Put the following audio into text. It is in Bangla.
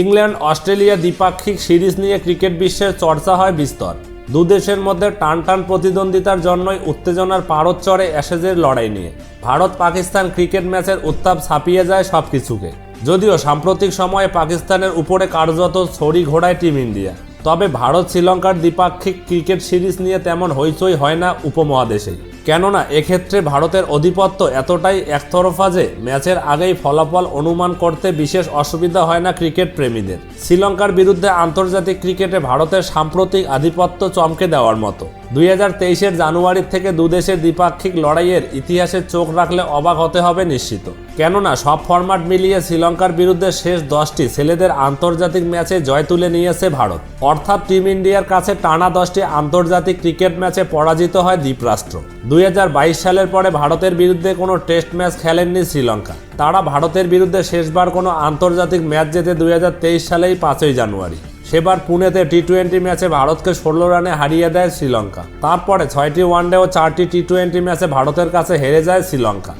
ইংল্যান্ড অস্ট্রেলিয়া দ্বিপাক্ষিক সিরিজ নিয়ে ক্রিকেট বিশ্বের চর্চা হয় বিস্তর। দুদেশের মধ্যে টান প্রতিদ্বন্দ্বিতার জন্যই উত্তেজনার পারদ চড়ে অ্যাশেজের লড়াই নিয়ে। ভারত পাকিস্তান ক্রিকেট ম্যাচের উত্তাপ ছাপিয়ে যায় সবকিছুকে। যদিও সাম্প্রতিক সময়ে পাকিস্তানের উপরে কার্যত ছড়ি ঘোড়ায় টিম ইন্ডিয়া, তবে ভারত শ্রীলঙ্কার দ্বিপাক্ষিক ক্রিকেট সিরিজ নিয়ে তেমন হইচই হয় না উপমহাদেশেই। কেননা এক্ষেত্রে ভারতের আধিপত্য এতটাই একতরফা যে ম্যাচের আগেই ফলাফল অনুমান করতে বিশেষ অসুবিধা হয় না ক্রিকেট প্রেমীদের। শ্রীলঙ্কার বিরুদ্ধে আন্তর্জাতিক ক্রিকেটে ভারতের সাম্প্রতিক আধিপত্য চমকে দেওয়ার মতো। 2023-এর জানুয়ারি থেকে দুদেশের দ্বিপাক্ষিক লড়াইয়ের ইতিহাসে চোখ রাখলে অবাক হতে হবে নিশ্চিত। কেননা সব ফরম্যাট মিলিয়ে শ্রীলঙ্কার বিরুদ্ধে শেষ 10টি ছেলেদের আন্তর্জাতিক ম্যাচে জয় তুলে নিয়েছে ভারত। অর্থাৎ টিম ইন্ডিয়ার কাছে টানা 10টি আন্তর্জাতিক ক্রিকেট ম্যাচে পরাজিত হয় দ্বীপরাষ্ট্র। 2022 সালের পরে ভারতের বিরুদ্ধে কোনো টেস্ট ম্যাচ খেলেননি শ্রীলঙ্কা। তারা ভারতের বিরুদ্ধে শেষবার কোনো আন্তর্জাতিক ম্যাচ জেতে 2023 সালেই 5ই জানুয়ারি। সেবার পুনেতে টি-20 ম্যাচে ভারতকে 16 রানে হারিয়ে দেয় শ্রীলঙ্কা। তারপরে 6টি ওয়ানডে ও 4টি টি-20 ম্যাচে ভারতের কাছে হেরে যায় শ্রীলঙ্কা।